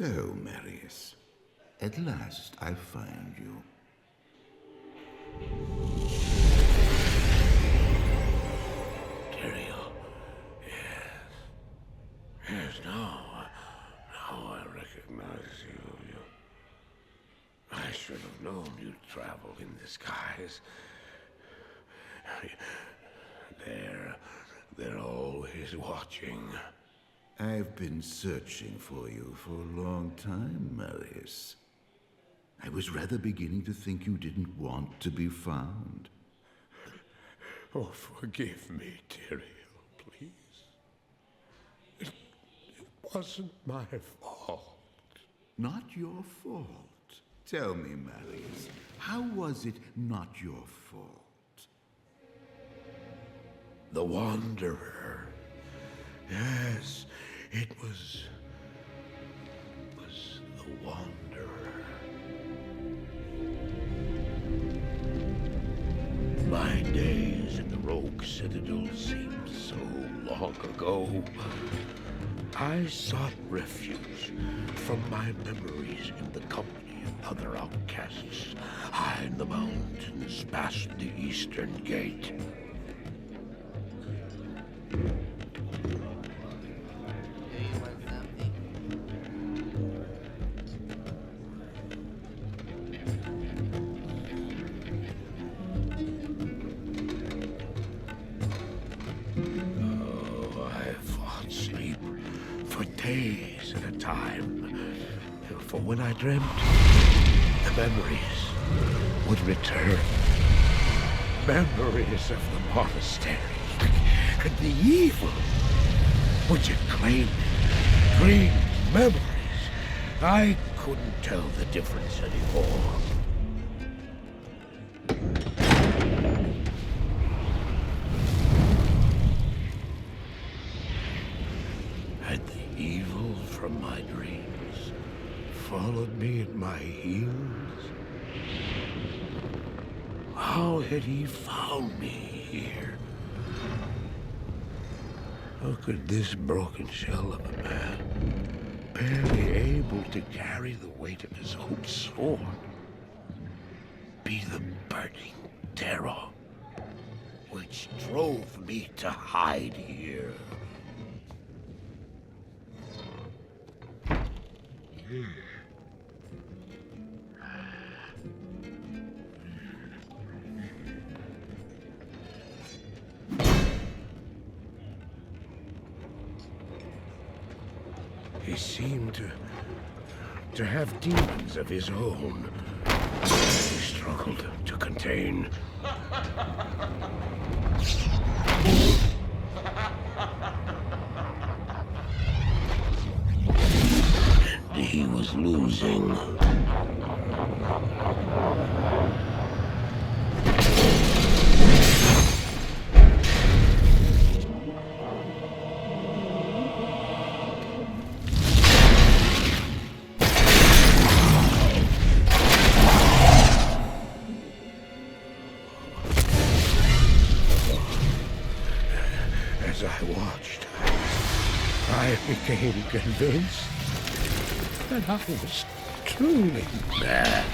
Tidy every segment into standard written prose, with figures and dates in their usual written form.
So, Marius, at last I find you. Tyrael, yes. Yes, now I recognize you. I should have known you'd travel in disguise. They're always watching. I've been searching for you for a long time, Marius. I was rather beginning to think you didn't want to be found. Oh, forgive me, Tyrael, please. It wasn't my fault. Not your fault. Tell me, Marius, how was it not your fault? The Wanderer. Yes, it was the Wanderer. My days in the Rogue Citadel seemed so long ago. I sought refuge from my memories in the company of other outcasts, high in the mountains past the Eastern Gate. Days at a time. For when I dreamt, the memories would return. Memories of the monastery and the evil which had claimed dream memories. I couldn't tell the difference anymore. Had the evil from my dreams followed me at my heels? How had he found me here? How could this broken shell of a man, barely able to carry the weight of his own sword, be the burning terror which drove me to hide here? He seemed to have demons of his own. He struggled to contain. And he was losing. As I watched, I became convinced that I was truly mad.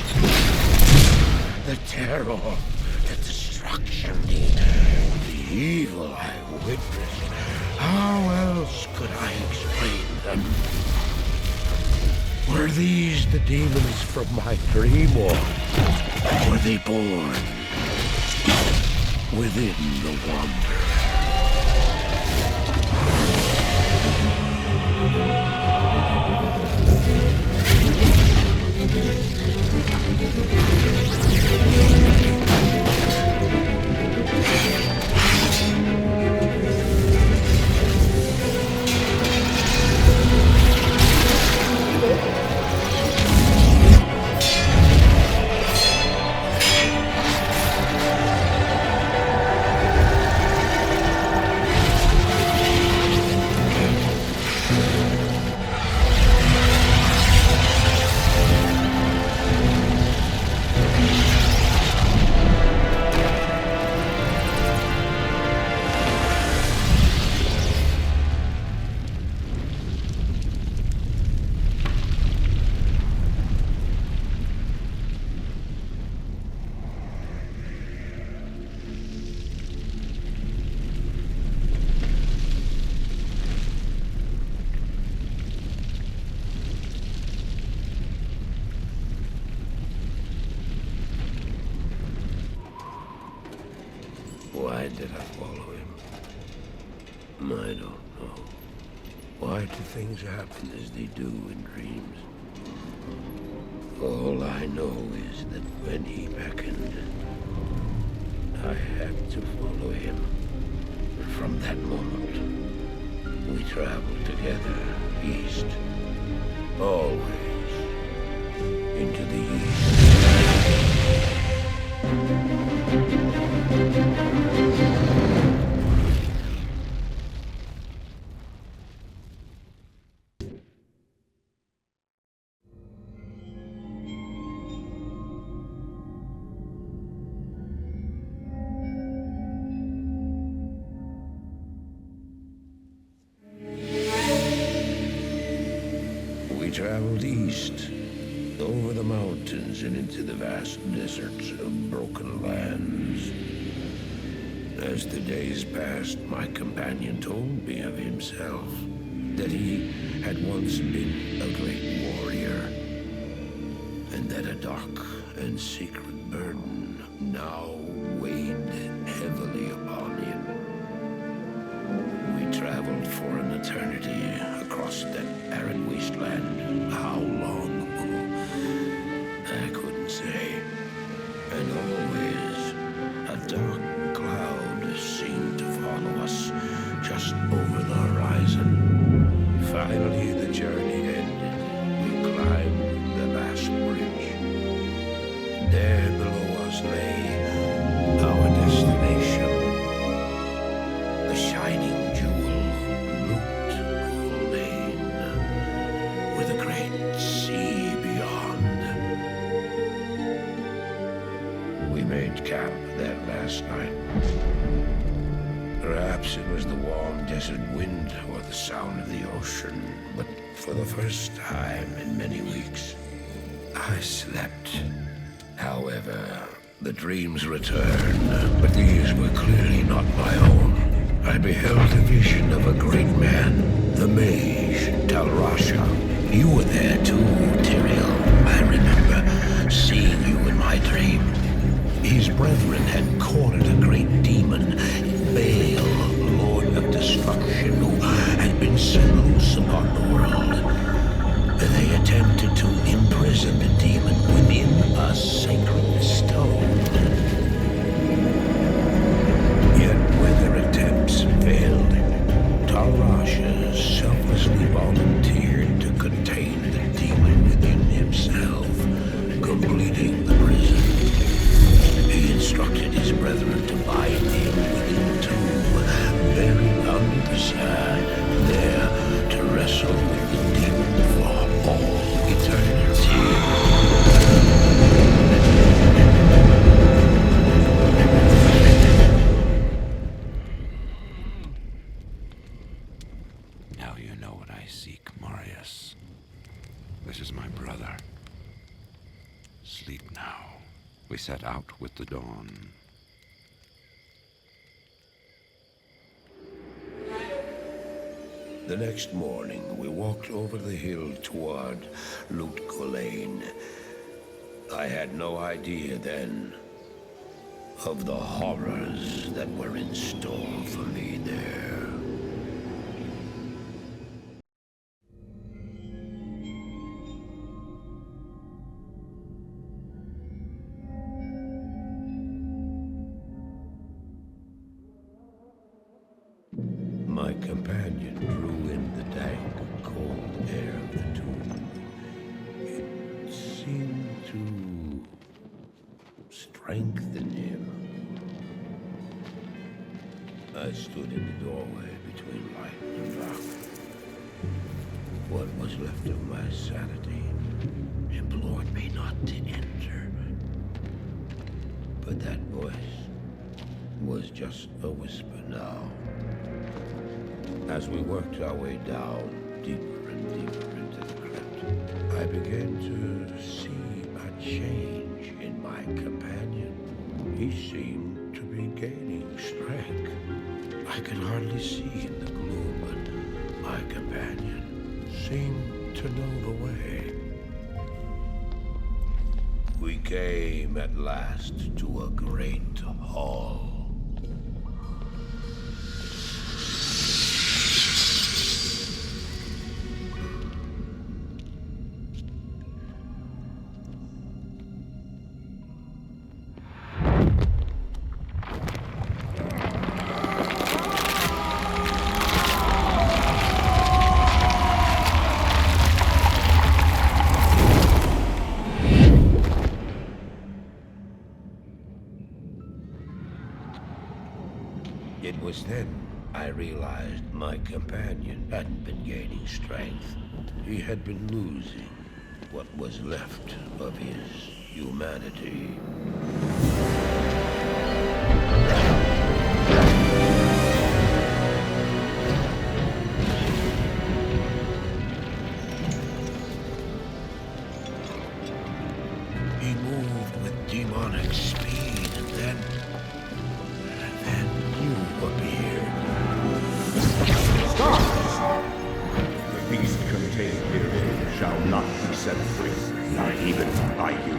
The terror, the destruction, the evil I witnessed. How else could I explain them? Were these the demons from my dream, or were they born within the Wanderer? Why did I follow him? I don't know. Why do things happen as they do in dreams? All I know is that when he beckoned, I had to follow him. From that moment, we traveled together east, always into the east. We traveled east, over the mountains and into the vast deserts of broken lands. As the days passed, my companion told me of himself, that he had once been a great warrior, and that a dark and secret burden now weighed heavily upon him. We traveled for an eternity across that arid wasteland. How long? I couldn't say. And always a dark cloud seemed to follow us just over the horizon. Finally, the journey ended. We climbed the last bridge. There below us lay our destination. The shining jewel, Loot Lane, with a great sea beyond. We made camp there last night. Perhaps it was the warm desert wind or the sound of the ocean, but for the first time in many weeks, I slept. However, the dreams returned, but these were clearly not my own. I beheld a vision of a great man, the mage, Talrasha. You were there too, Tyrael. I remember seeing you in my dream. His brethren had cornered a great demon, Baal, Lord of Destruction, who had been set loose upon the world. They attempted to imprison the demon within a sacred stone. Yet when their attempts failed, Talrasha selflessly volunteered to contain the demon within himself, completing the prison. He instructed his brethren to bind him within the tomb, buried under the sand, there to wrestle with the demon for all eternity. Now you know what I seek, Marius. This is my brother. Sleep now. We set out with the dawn. The next morning, we walked over the hill toward Loot Lane. I had no idea then of the horrors that were in store for me there. My companion drew in the dank, cold air of the tomb. It seemed to strengthen him. I stood in the doorway between light and dark. What was left of my sanity implored me not to enter. But that voice was just a whisper now. As we worked our way down, deeper and deeper into the crypt, I began to see a change in my companion. He seemed to be gaining strength. I could hardly see in the gloom, but my companion seemed to know the way. We came at last to a great hall. was then I realized my companion hadn't been gaining strength. He had been losing what was left of his humanity. He moved with demonic speed, and then you appeared. Stop! The beast contained herein shall not be set free, not even by you.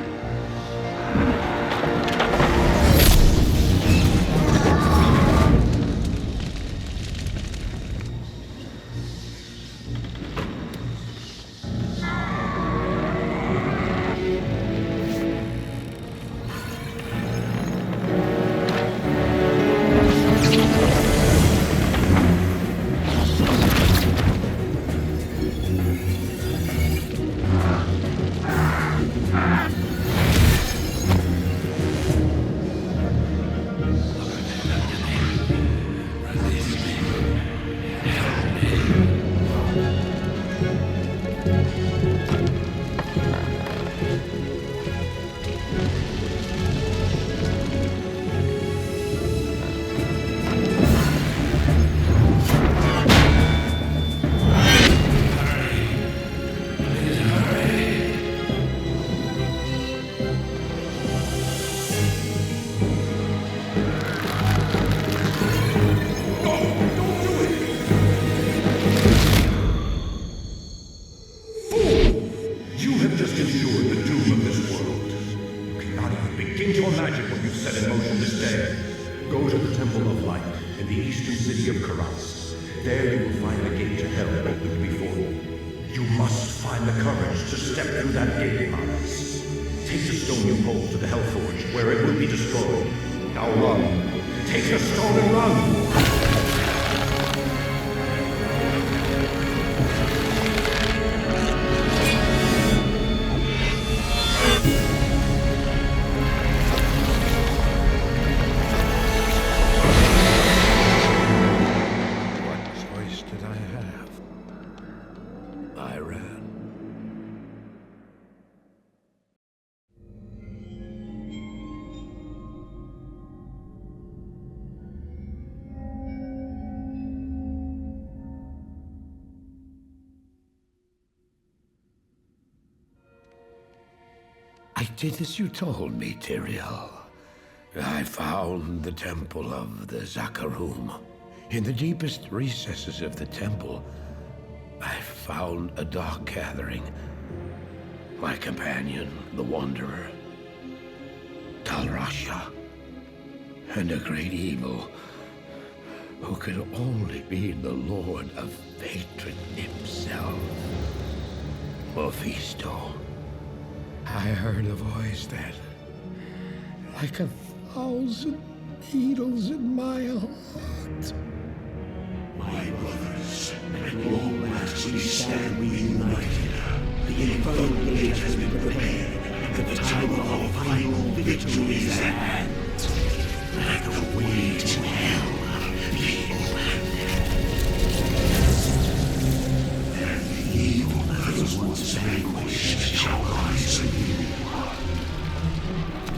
I did as you told me, Tyrael. I found the temple of the Zakarum. In the deepest recesses of the temple, I found a dark gathering. My companion, the Wanderer, Talrasha, and a great evil who could only be the Lord of Hatred himself, Mephisto. I heard a voice that, like 1,000 needles in my heart. My brothers, at long last we stand reunited. The infernal blade has been prepared, and the time of our final victory is at hand. Let the way to hell be opened. And the evil that was once vanquished shall rise anew.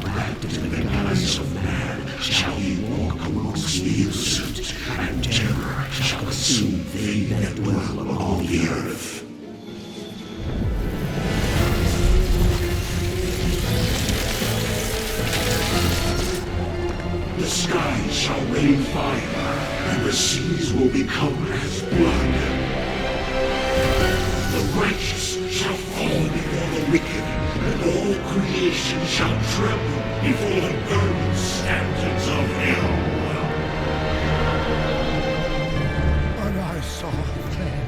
Wrapped in the guise of man shall he walk amongst the innocent, and terror shall consume they that dwell upon the earth. The skies shall rain fire, and the seas will become as blood. The righteous shall fall before the wicked, and all creation shall tremble before the burning standards of hell. What I saw then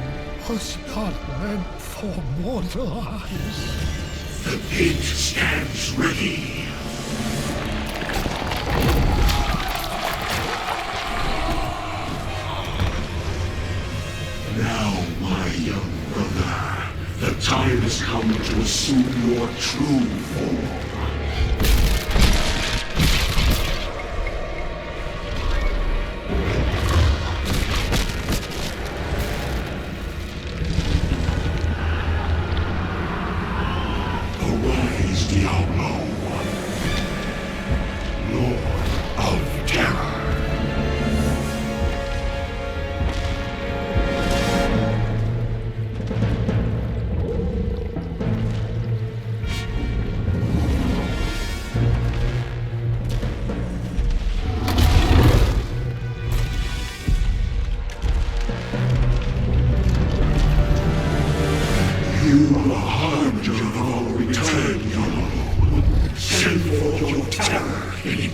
was not meant for mortal eyes. The gate stands ready. Now, my young brother, the time has come to assume your true form.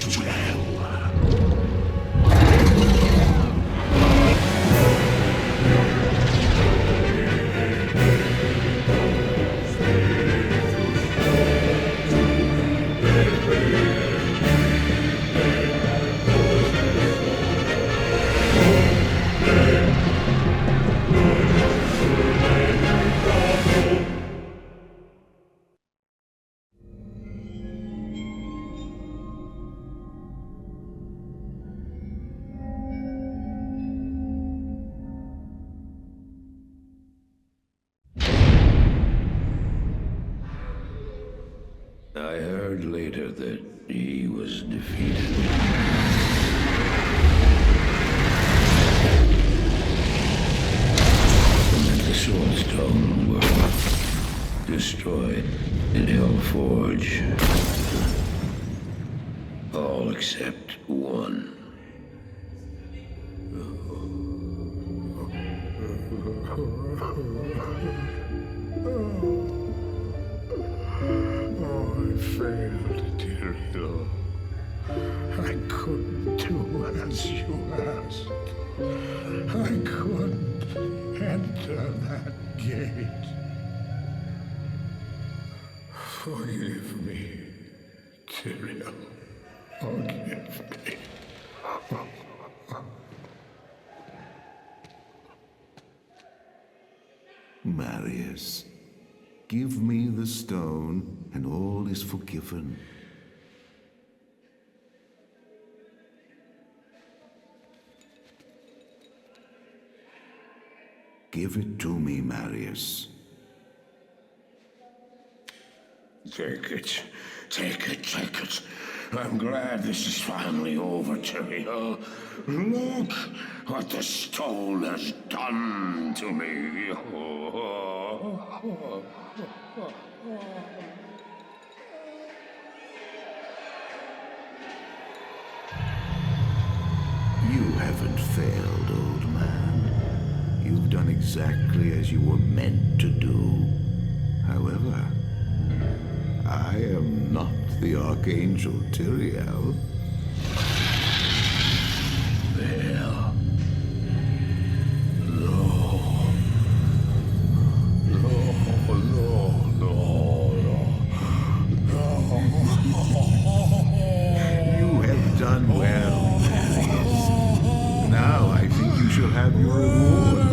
to hell. I heard later that he was defeated. And that the Soul Stone were destroyed in Hellforge. All except one. I failed, Tyrael. I couldn't do as you asked. I couldn't enter that gate. Forgive me, Tyrael. Forgive me. Marius, give me the stone, and all is forgiven. Give it to me, Marius. Take it. Take it, take it. I'm glad this is finally over, Tyrael. Look what the stone has done to me. You haven't failed, old man. You've done exactly as you were meant to do. However, I am not the Archangel Tyrael. Well, no. You have done well, Marius. Now I think you shall have your reward.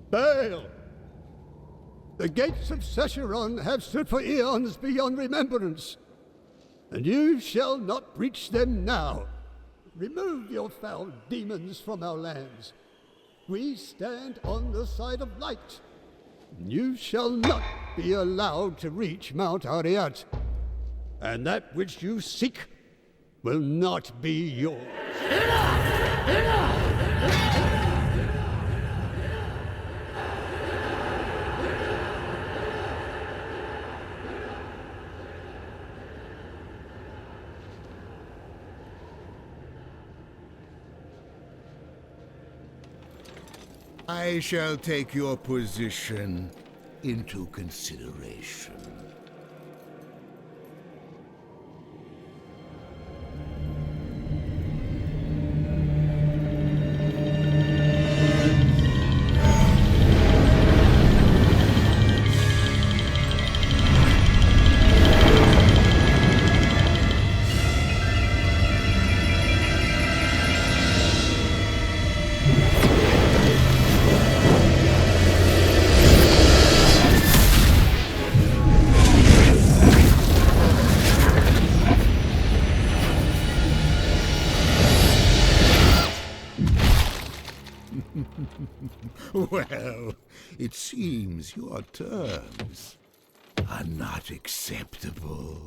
Bail! The gates of Sescheron have stood for eons beyond remembrance, and you shall not breach them now. Remove your foul demons from our lands. We stand on the side of light. You shall not be allowed to reach Mount Ariat, and that which you seek will not be yours. I shall take your position into consideration. Well, it seems your terms are not acceptable.